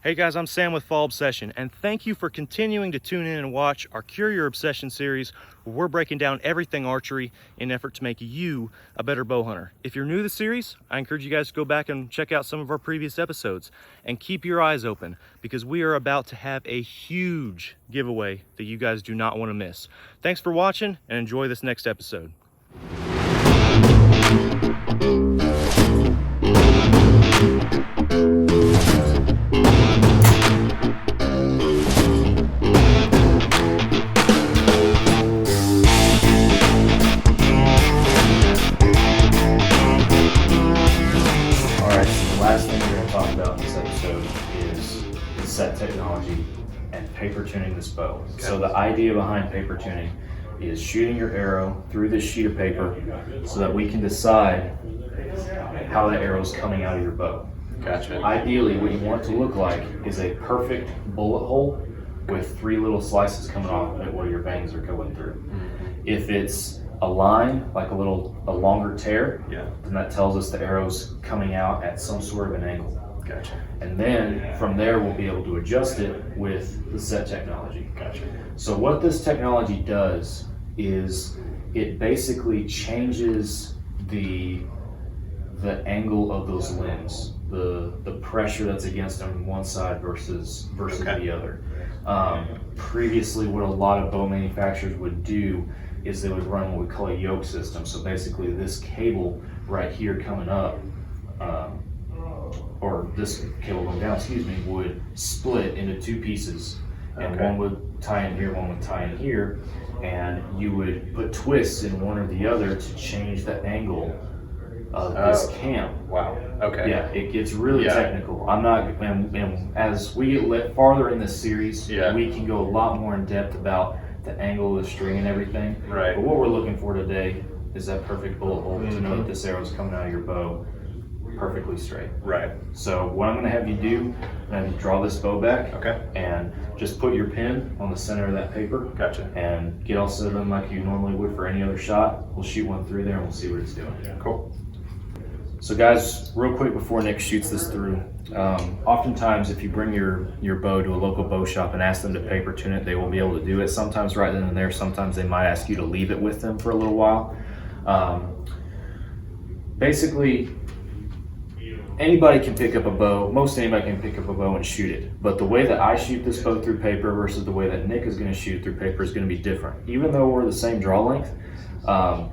Hey guys, I'm Sam with Fall Obsession, and thank you for continuing to tune in and watch our Kure Your Obsession series, where we're breaking down everything archery in an effort to make you a better bow hunter. If you're new to the series, I encourage you guys to go back and check out some of our previous episodes, and keep your eyes open, because we are about to have a huge giveaway that you guys do not want to miss. Thanks for watching, and enjoy this next episode. S.E.T technology and paper tuning this bow. Okay. So the idea behind paper tuning is shooting your arrow through this sheet of paper so that we can decide how that arrow is coming out of your bow. Gotcha. Ideally, what you want it to look like is a perfect bullet hole with 3 little slices coming off of it where your bangs are going through. Mm-hmm. If it's a line, like a longer tear, then that tells us the arrow's coming out at some sort of an angle. Gotcha. And then from there, we'll be able to adjust it with the S.E.T technology. Gotcha. So what this technology does is it basically changes the angle of those limbs, the pressure that's against them on one side versus the other. Previously, what a lot of bow manufacturers would do is they would run what we call a yoke system. So basically, this cable right here coming up, or this cable going down, would split into 2 pieces, and one would tie in here, one would tie in here, and you would put twists in one or the other to change the angle of this cam. Wow. Okay. Yeah, it gets really technical. I'm not, and as we get farther in this series, we can go a lot more in depth about the angle of the string and everything. Right. But what we're looking for today is that perfect bullet hole to know that this arrow is coming out of your bow perfectly straight. Right. So what I'm going to have you do, I'm going to have you draw this bow back. Okay. And just put your pin on the center of that paper. Gotcha. And get all set up like you normally would for any other shot. We'll shoot one through there and we'll see what it's doing. Cool. So guys, real quick before Nick shoots this through, oftentimes if you bring your bow to a local bow shop and ask them to paper tune it, they will be able to do it. Sometimes right then and there, sometimes they might ask you to leave it with them for a little while. Basically, anybody can pick up a bow, most anybody can pick up a bow and shoot it. But the way that I shoot this bow through paper versus the way that Nick is going to shoot it through paper is going to be different. Even though we're the same draw length,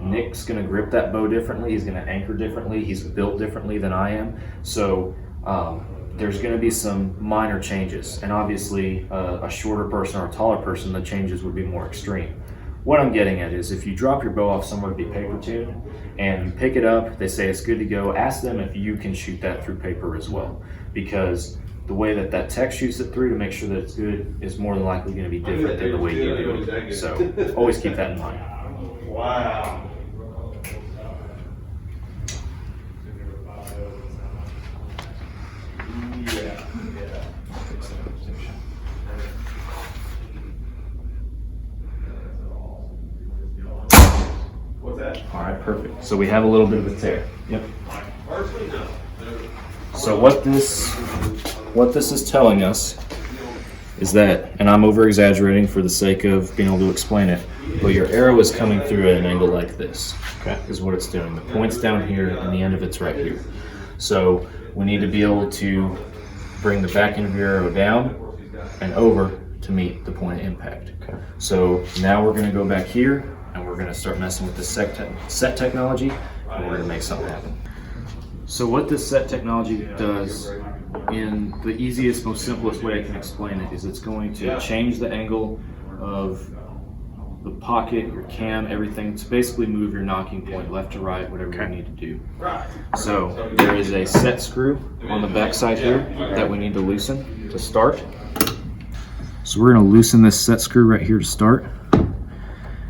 Nick's going to grip that bow differently, he's going to anchor differently, he's built differently than I am. So there's going to be some minor changes. And obviously a shorter person or a taller person, the changes would be more extreme. What I'm getting at is if you drop your bow off somewhere to be paper tuned and you pick it up, they say it's good to go, ask them if you can shoot that through paper as well. Because the way that tech shoots it through to make sure that it's good is more than likely going to be different than the way you do it. So always keep that in mind. Wow. What's that? All right, perfect. So we have a little bit of a tear. Yep. So what this is telling us is that, and I'm over exaggerating for the sake of being able to explain it, but your arrow is coming through at an angle like this. Okay. Is what it's doing. The point's down here and the end of it's right here. So we need to be able to bring the back end of your arrow down and over to meet the point of impact. Okay. So now we're going to go back here and we're going to start messing with the S.E.T technology, and we're going to make something happen. So what this S.E.T technology does, in the easiest, most simplest way I can explain it, is it's going to change the angle of the pocket, your cam, everything. To basically move your knocking point left to right, whatever you need to do. So there is a S.E.T screw on the back side here that we need to loosen to start. So we're going to loosen this S.E.T screw right here to start.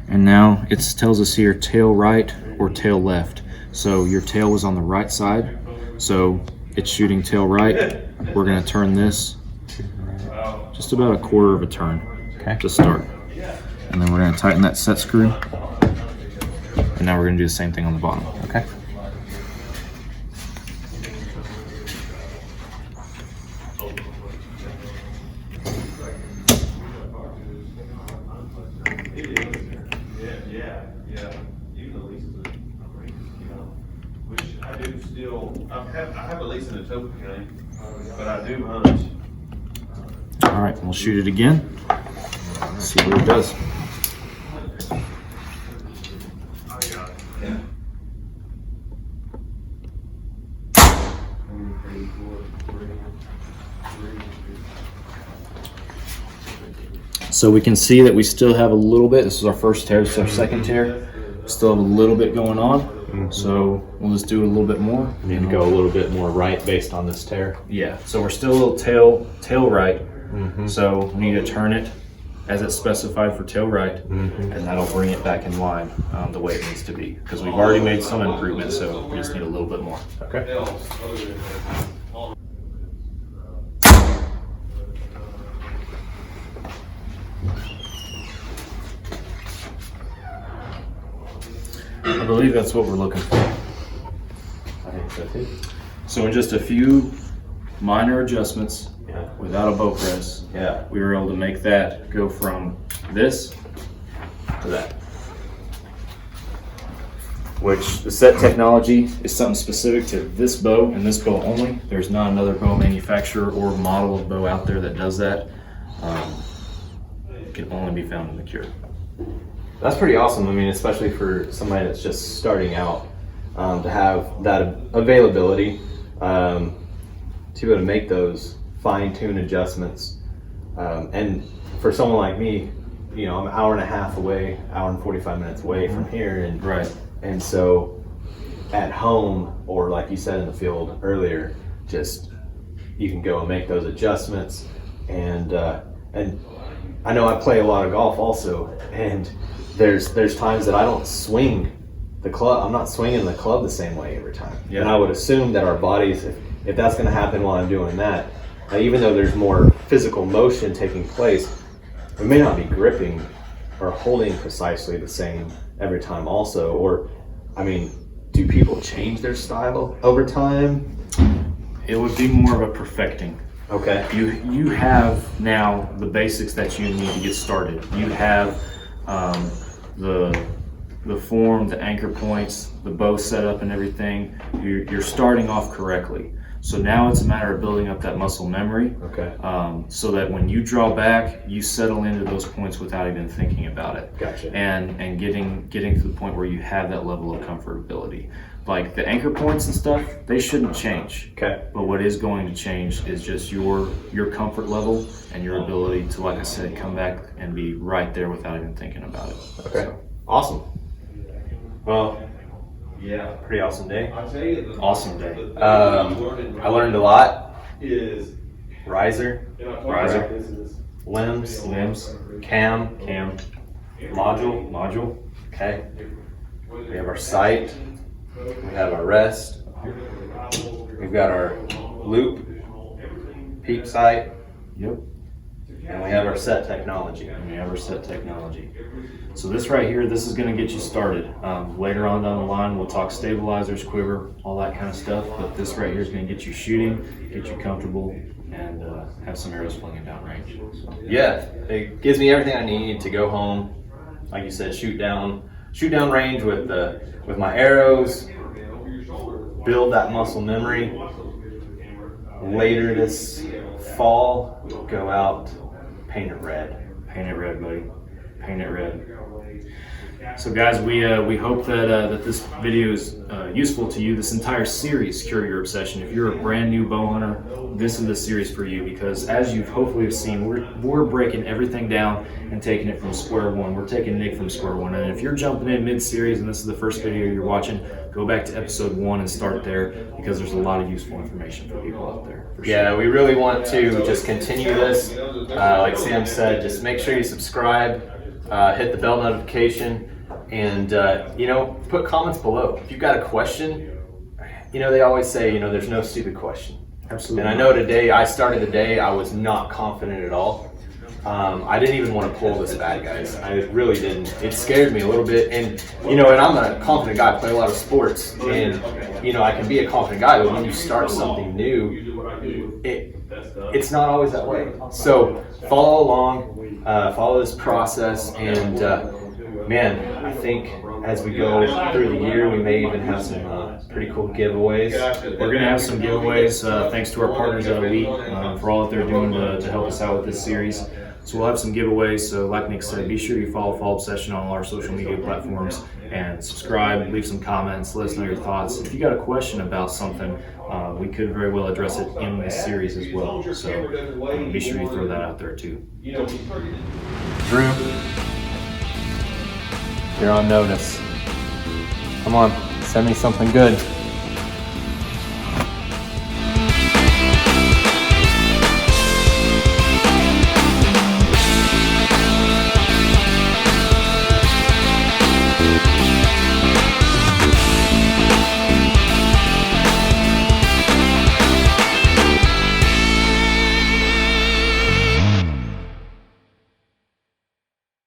And now it tells us here tail right or tail left. So your tail was on the right side, so it's shooting tail right. We're going to turn this just about a quarter of a turn to start. And then we're going to tighten that S.E.T screw. And now we're going to do the same thing on the bottom. Okay. least in the topo game, but I do hunch. All right, we'll shoot it again. See what it does. So we can see that we still have a little bit. This is our first tear. This is our second tear. Still have a little bit going on. So we'll just do a little bit more. Need to go a little bit more right based on this tear. Yeah. So we're still a little tail right. So we need to turn it as it's specified for tail right, and that'll bring it back in line the way it needs to be. Because we've already made some improvements, so we just need a little bit more. Okay. I believe that's what we're looking for. I think so too. So in just a few minor adjustments, Yeah. without a bow press, Yeah. we were able to make that go from this to that. Which the S.E.T technology is something specific to this bow and this bow only. There's not another bow manufacturer or model of bow out there that does that. It can only be found in the Kure. That's pretty awesome. I mean, especially for somebody that's just starting out, to have that availability, to be able to make those fine-tune adjustments. And for someone like me, you know, I'm an hour and a half away, hour and 45 minutes away from here. And Right. And so at home, or like you said in the field earlier, just you can go and make those adjustments. And I know I play a lot of golf also, and there's times that I don't swing the club. I'm not swinging the club the same way every time. Yeah. And I would assume that our bodies, if that's going to happen while I'm doing that, even though there's more physical motion taking place, we may not be gripping or holding precisely the same every time also. Or, I mean, do people change their style over time? It would be more of a perfecting. Okay. You have now the basics that you need to get started. You have the form, the anchor points, the bow setup and everything. You're starting off correctly. So now it's a matter of building up that muscle memory, Okay. so that when you draw back, you settle into those points without even thinking about it. Gotcha. And getting to the point where you have that level of comfortability. Like the anchor points and stuff, they shouldn't change. Okay. But what is going to change is just your comfort level and your ability to, like I said, come back and be right there without even thinking about it. Okay. Awesome. Well, Yeah. pretty awesome day. I'll tell you the Awesome day. I learned a lot. is Riser, Riser. limbs, Limbs, cam, module. module. Okay. We have our sight. We have our rest. We've got our loop, peep sight, Yep. and we have our S.E.T technology. And we have our S.E.T technology. So this right here, this is going to get you started. Later on down the line, we'll talk stabilizers, quiver, all that kind of stuff. But this right here is going to get you shooting, get you comfortable, and have some arrows flinging down range. So. Yeah, it gives me everything I need to go home. Like you said, shoot down range with my arrows. Build that muscle memory. Later this fall, go out, paint it red. Paint it red, buddy. Paint it red. So guys, we hope that this video is useful to you. This entire series, Kure Your Obsession. If you're a brand new bow hunter, this is the series for you, because as you've hopefully seen, we're breaking everything down and taking it from square one. We're taking Nick from square one. And if you're jumping in mid-series and this is the first video you're watching, go back to episode 1 and start there, because there's a lot of useful information for people out there. For sure. Yeah, we really want to just continue this. Like Sam said, just make sure you subscribe, hit the bell notification, and put comments below. If you've got a question, they always say, there's no stupid question. Absolutely. And I know today, I started the day, I was not confident at all. I didn't even want to pull this bad, guys. I really didn't. It scared me a little bit. And, and I'm a confident guy. I play a lot of sports. And, I can be a confident guy. But when you start something new, it's not always that way. So follow along, follow this process. And, man, I think as we go through the year, we may even have some pretty cool giveaways. We're going to have some giveaways thanks to our partners at Elite for all that they're doing to help us out with this series. So we'll have some giveaways. So like Nick said, be sure you follow Fall Obsession on all our social media platforms and subscribe, leave some comments, let us know your thoughts. If you got a question about something, we could very well address it in this series as well. So be sure you throw that out there too. Drew, you're on notice. Come on, send me something good.